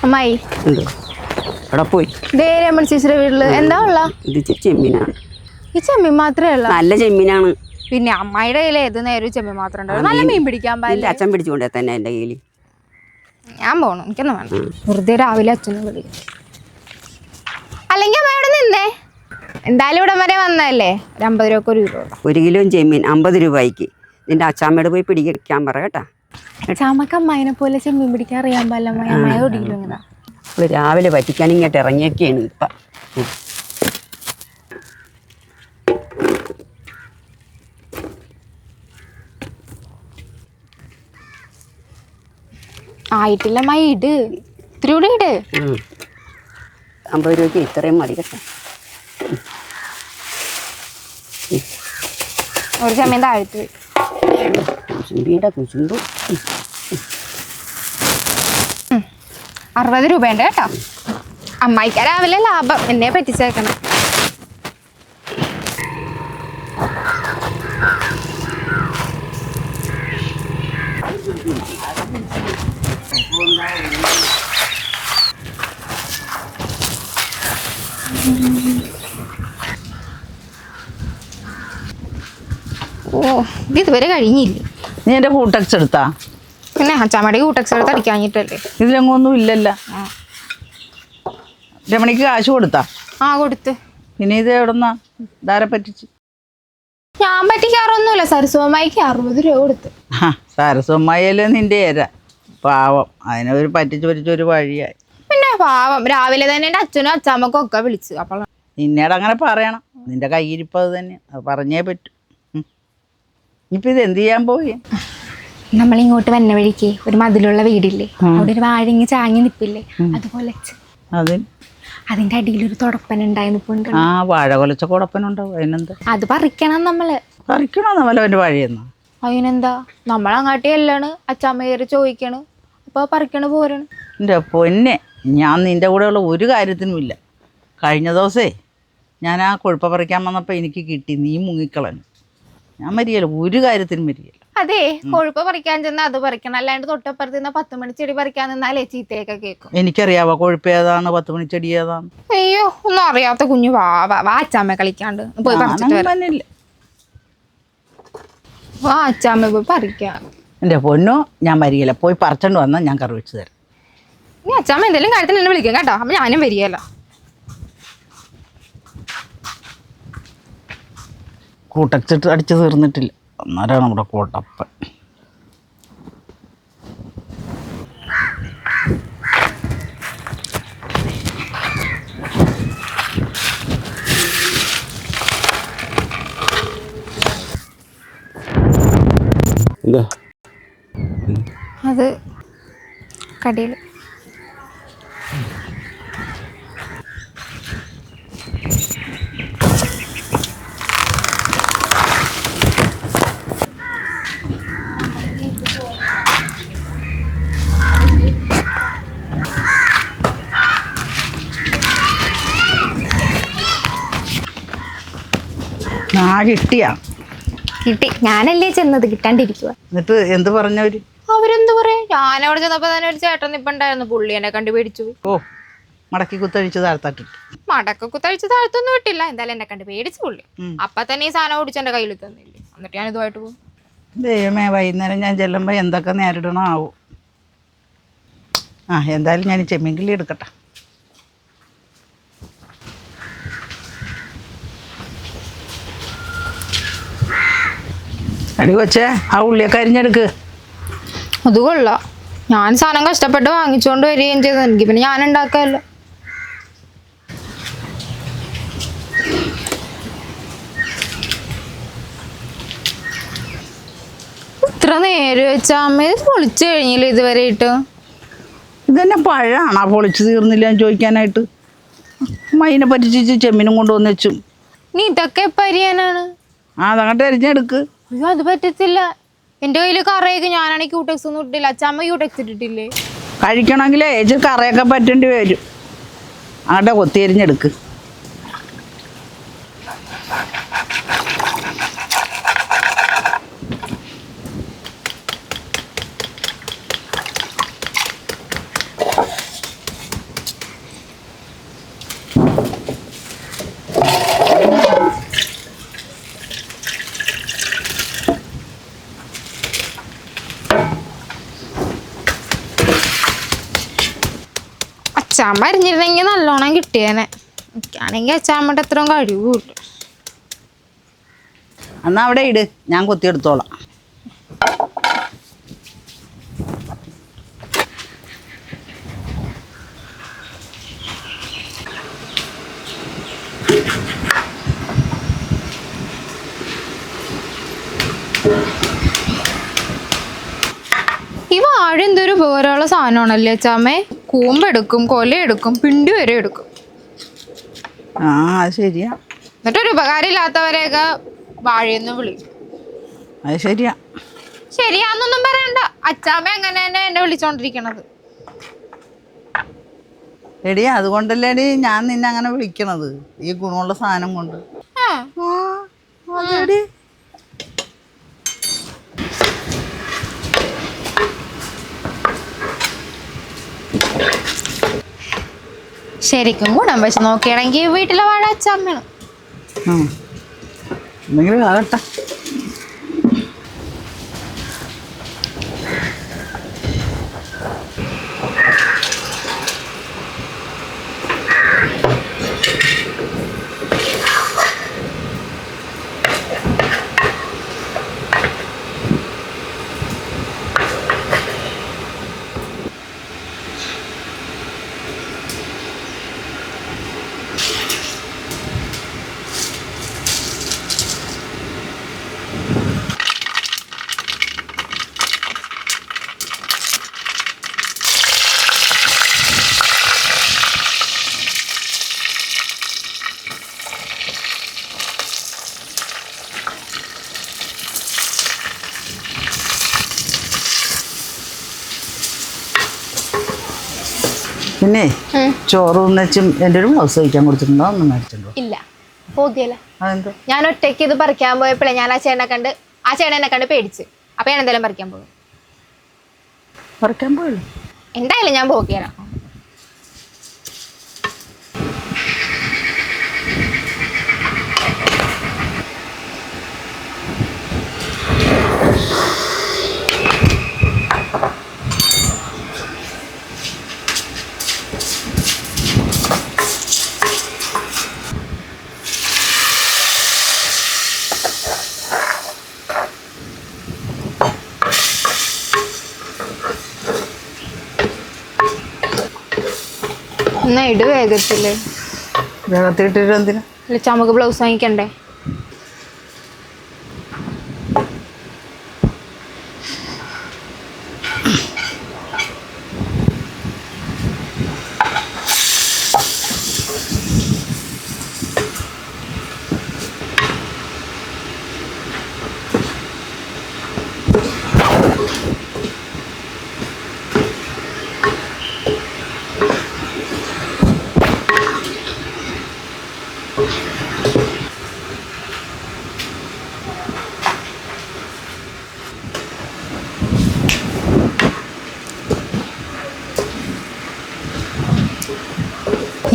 അമ്മായി അവിടെ പോയി രമണി ചേച്ചിയുടെ വീട്ടില് എന്താ ഉള്ള ഇത് ചെമ്മീനാണ്. ഈ ചെമ്മീൻ മാത്രമേ ഉള്ളൂ? നല്ല ചെമ്മീനാണ്. പിന്നെ അമ്മായിയുടെ കയ്യിൽ ഏത് നേരം ചെമ്മീൻ മാത്രം ഉണ്ടാവും. നല്ല മീൻ പിടിക്കാൻ പാടില്ല. അച്ഛൻ പിടിച്ചുകൊണ്ടേ തന്നെ എൻ്റെ കയ്യിൽ. ഞാൻ പോണു, എനിക്കൊന്നും വേണം. വെറുതെ രാവിലെ അച്ഛനും വിളിക്കും. അല്ലെങ്കിൽ അമ്മയോട് നിന്നേ, എന്തായാലും ഇവിടെ വരെ വന്നതല്ലേ. ഒരു 50 രൂപ ഒരു കിലോ. 1 കിലോ ചെമ്മീൻ 50 രൂപയ്ക്ക്. നിന്റെ അച്ചാമ്മയോട് പോയി പിടിക്കാൻ പറ കേട്ടാ. അച്ചാമ്മക്ക് അമ്മായിനെ പോലെ ചെമ്മീൻ പിടിക്കാൻ അറിയാൻ പാടില്ല. അമ്മായ ഓടിക്കില്ല. ഇങ്ങനെ രാവിലെ പറ്റിക്കാൻ ഇങ്ങോട്ട് ഇറങ്ങിയൊക്കെയാണ് ഇപ്പം. ആയിട്ടില്ല അമ്മായി, ഇട് ഇത്തിരി കൂടെ ഇട്. 50 രൂപയ്ക്ക് ഇത്രയും മതി കേട്ടോ. ഒരു ചെമ്മീൻ താഴ്ത്ത് കുശുമ്പിയുടെ കുശുമ്പ്. 60 രൂപയുണ്ട് കേട്ടോ. അമ്മായിക്ക് രാവിലെ ലാഭം. എന്നെ പറ്റിച്ചേക്കണം. ഓ, ഇതുവരെ കഴിഞ്ഞില്ലേ? നീ എൻ്റെ കൂട്ടക്സ് എടുത്താ? പിന്നെ അച്ചാമ്മയുടെ കൂട്ടക്സ് എടുത്ത് അടിക്കാഞ്ഞിട്ടല്ലേ. ഇതിലെങ്ങൊന്നും ഇല്ലല്ലോ. രമണിക്ക് കാശ് കൊടുത്താ? ആ, കൊടുത്ത്. പിന്നെ ഇത് എവിടെന്നാ ധാര പറ്റിച്ച്? ഞാൻ പറ്റിക്കാറൊന്നുമില്ല. സരസ്വമായിക്ക് 60 രൂപ കൊടുത്ത്. സരസ്വമ്മയല്ലേ നിന്റെ ഏര. പാവം, അതിനെ ഒരു പറ്റിച്ചൊരു വഴിയായി. പിന്നെ പാവം രാവിലെ തന്നെ എൻ്റെ അച്ഛനും അച്ചാമ്മക്കും ഒക്കെ വിളിച്ചു. അപ്പോൾ നിന്നേട് അങ്ങനെ പറയണം. നിന്റെ കയ്യിരിപ്പത് തന്നെ, അത് പറഞ്ഞേ പറ്റൂ. ഇനിയിപ്പോൾ ഇത് എന്ത് ചെയ്യാൻ പോയി? നമ്മളിങ്ങോട്ട് വന്ന വഴിക്ക് ഒരു മതിലുള്ള വീടില്ലേ, അവിടെ ഒരു വാഴങ്ങി ചാങ്ങി നിപ്പില്ലേ, അതുപോലെ അതിന്റെ അടിയിൽ ഒരു തുടപ്പൻ ഉണ്ടായിരുന്നു. ആ, വാഴ കൊലച്ച കുടപ്പനുണ്ടാവും. അതിനെന്താ? അത് പറിക്കണം. നമ്മള് പറിക്കണോ നമ്മളെ അവൻ്റെ വഴിയെന്നാ? അതിനെന്താ, നമ്മളങ്ങാട്ടി എല്ലാണ്. അച്ചാമ്മ കയറി ചോദിക്കണ്, അപ്പൊ പറിക്കണ പോരണം. എൻ്റെ പൊന്നെ, ഞാൻ നിൻ്റെ കൂടെയുള്ള ഒരു കാര്യത്തിനുമില്ല. കഴിഞ്ഞ ദിവസേ ഞാൻ ആ കൊഴുപ്പ പറിക്കാൻ വന്നപ്പോൾ എനിക്ക് കിട്ടി. നീ മുങ്ങിക്കളഞ്ഞു. ഞാൻ മരിയല്ല, ഒരു കാര്യത്തിനും മരിയല്ല. അതെ, കൊഴുപ്പ് പറിക്കാൻ ചെന്നാൽ അത് പറിക്കണം. അല്ലാണ്ട് തൊട്ടപ്പുറത്ത് നിന്ന് 10 മണി ചെടി പറിക്കാൻ നിന്നാലേ ചീത്തയൊക്കെ കേൾക്കും. എനിക്കറിയാവോ കൊഴുപ്പ് ഏതാണ്, 10 മണി ചെടി ഏതാണ്? അയ്യോ, ഒന്നും അറിയാത്ത കുഞ്ഞു വാ അച്ചാമ്മ കളിക്കാണ്ട് പോയി പറിച്ചിട്ട് വരാം. വാ അച്ചാമ്മ പോയി പറിക്കാം. എൻ്റെ പൊന്നോ, ഞാൻ വരികയില്ല. പോയി പറിച്ചോണ്ട് വന്നാൽ ഞാൻ കറി വെച്ച് തരാം. നീ അച്ചാമ്മ എന്തെങ്കിലും കാര്യത്തിന് എന്നെ വിളിക്കാം കേട്ടോ. അപ്പം ഞാനും വരികയല്ല. കൂട്ടച്ചിട്ട് അടിച്ച് തീർന്നിട്ടില്ല. അന്നേരമാണ് നമ്മുടെ കോട്ടപ്പൻ. അത് കടയിൽ കിട്ടിയാ? കിട്ടി. ഞാനല്ലേ ചെന്നത്, കിട്ടാണ്ടിരിക്കുക. എന്നിട്ട് എന്ത് പറഞ്ഞവര്? അവരെന്ത് പറയാ, ഞാനവിടെ ചെന്നപ്പോ തന്നെ ഒരു ചേട്ടൻ നിപ്പുണ്ടായിരുന്നു. പുള്ളി എന്നെ കണ്ടു പേടിച്ചു പോയി. ഓ, മടക്കി കുത്തഴിച്ച് താഴ്ത്താട്ടിട്ട്? മടക്ക കുത്തഴിച്ച് താഴ്ത്തൊന്നും വിട്ടില്ല. എന്തായാലും എന്നെ കണ്ട് പേടിച്ചു പുള്ളി. അപ്പൊ തന്നെ ഈ സാധനം ഓടിച്ച് എന്റെ കയ്യിൽ തന്നില്ലേ. എന്നിട്ട് ഞാൻ ഇതുമായിട്ട് പോകും. ദൈവമേ, വൈകുന്നേരം ഞാൻ ചെല്ലുമ്പോ എന്തൊക്കെ നേരിടണോ ആവും. എന്തായാലും ഞാൻ ചെമ്മീൻ കിള്ളി എടുക്കട്ടെ. അടി കൊച്ചേ, ആ ഉള്ളിയൊക്കെ അരിഞ്ഞെടുക്ക്. അത് കൊള്ളാം. ഞാൻ സാധനം കഷ്ടപ്പെട്ട് വാങ്ങിച്ചോണ്ട് വരികയും ചെയ്തു. എനിക്ക് പിന്നെ ഞാൻ ഉണ്ടാക്കാമല്ലോ. ഇത്ര നേരം വെച്ചാ അമ്മ ഇത് പൊളിച്ചു കഴിഞ്ഞില്ല ഇതുവരെ ഇട്ട്. ഇതന്നെ പഴമാണോ പൊളിച്ച് തീർന്നില്ല എന്ന് ചോദിക്കാനായിട്ട്? മൈനെ പറ്റിച്ച് ചെമ്മീനും കൊണ്ടുവന്ന് വെച്ചു. നീ ഇതൊക്കെ എപ്പോൾ അരിയാനാണ്? അതങ്ങോട്ട് അരിഞ്ഞെടുക്ക്. അയ്യോ, അത് പറ്റത്തില്ല. എൻ്റെ കയ്യിൽ കറയൊക്കെ, ഞാനാണെങ്കിൽ ക്യൂടെക്സ് ഒന്നും ഇട്ടില്ല. അച്ഛമ്മ ക്യൂടെക്സ് ഇട്ടിട്ടില്ലേ? കഴിക്കണമെങ്കിൽ ഏജ് കറയൊക്കെ പറ്റേണ്ടി വരും. അങ്ങോട്ടെ കൊത്തി അരിഞ്ഞെടുക്ക്. അച്ചാമ്മ അരിഞ്ഞിരുന്നെങ്കിൽ നല്ലോണം കിട്ടിയേനെ. എനിക്കാണെങ്കിൽ അച്ചാമ്മയുടെ അത്രയും കഴിവില്ല. എന്നാൽ അവിടെ ഇട്, ഞാൻ കൊത്തിയെടുത്തോളാം. ഈ വാഴ എന്തൊരു ഉപകാരമുള്ള സാധനമാണല്ലേ അച്ചാമ്മേ. കൂമ്പെടുക്കും, കൊലയെടുക്കും, പിണ്ടി വരെ എടുക്കും. ആ അത് ശരിയാ. എന്നിട്ടൊരു ഉപകാരം ഇല്ലാത്തവരെയൊക്കെ വാഴയെന്ന് വിളിക്കും. അത് ശരിയാ. ശരിയാന്നൊന്നും പറയണ്ട, അച്ചാമ്മ അങ്ങനെ തന്നെ എന്നെ വിളിച്ചോണ്ടിരിക്കണത്. എടി അതുകൊണ്ടല്ലേടി ഞാൻ നിന്നെ അങ്ങനെ വിളിക്കണത്, ഈ ഗുണമുള്ള സാധനം കൊണ്ട്. അതെടി. ശരിക്കും ഗുണം വെച്ച് നോക്കുകയാണെങ്കിൽ വീട്ടിലെ വാഴ അച്ചാമ്മയാണ്. എന്തെങ്കിലും ആകട്ടെ. പിന്നെ ചോറ് ഉന്നച്ചും എൻ്റെ ഒരു ബ്ലൗസ് തയ്ക്കാൻ കൊടുത്തിട്ടുണ്ടോ? ഒന്ന് മേടിച്ചിട്ടുണ്ടോ? ഇല്ല, പോകിയല്ല. അതെന്താ? ഞാൻ ഒറ്റയ്ക്ക് ഇത് പറിക്കാൻ പോയപ്പോഴേ ഞാൻ ആ ചേട്ടനെ കണ്ട് പേടിച്ച്. അപ്പൊ ഞാൻ എന്തായാലും പറിക്കാൻ പോകും. പറിക്കാൻ പോയല്ലോ. എന്തായാലും ഞാൻ പോകിയല്ല. എന്നാ ഇട് വേഗത്തില്ലേ. വേഗത്തിട്ടിട്ട് എന്തിനാ? ചമക്ക് ബ്ലൗസ് വാങ്ങിക്കണ്ടേ?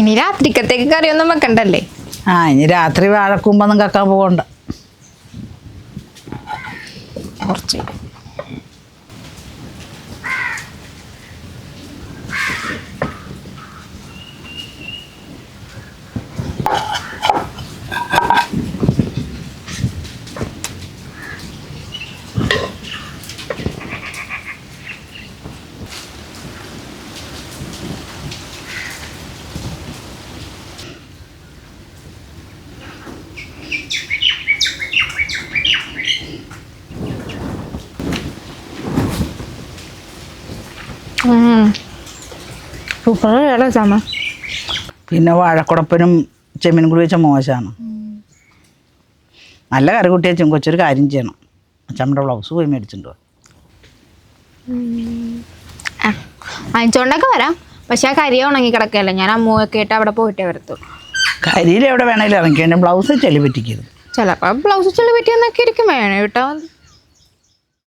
ഇനി രാത്രിക്കത്തേക്ക് കറിയൊന്നും വെക്കണ്ടല്ലേ? ഇനി രാത്രി വാഴക്കൂമ്പൊന്നും കക്കാൻ പോകണ്ട. കുറച്ച് സൂപ്പർ ചാമ. പിന്നെ വാഴക്കുടപ്പനും ചെമ്മീനും കൂടി വെച്ചാൽ മോശമാണ്. നല്ല കറി കൂട്ടിയാൽ കൊച്ചൊരു കാര്യം ചെയ്യണം, അച്ഛമ്മയുടെ ബ്ലൗസ് പോയി മേടിച്ചിട്ടുണ്ടോ? വാങ്ങിച്ചോണ്ടൊക്കെ വരാം, പക്ഷെ ആ കരി ഉണങ്ങി കിടക്കല്ല. ഞാൻ അമ്മൂയൊക്കെ ആയിട്ട് അവിടെ പോയിട്ടേ വരത്തുള്ളൂ. കരിയിൽ എവിടെ വേണമെങ്കിലും ഇറങ്ങി, എൻ്റെ ബ്ലൗസ് ചെളി പറ്റിക്കരുത്. ചിലപ്പോൾ ബ്ലൗസ് ചെളി പറ്റിയെന്നൊക്കെ ഇരിക്കും, വേണം കേട്ടോ.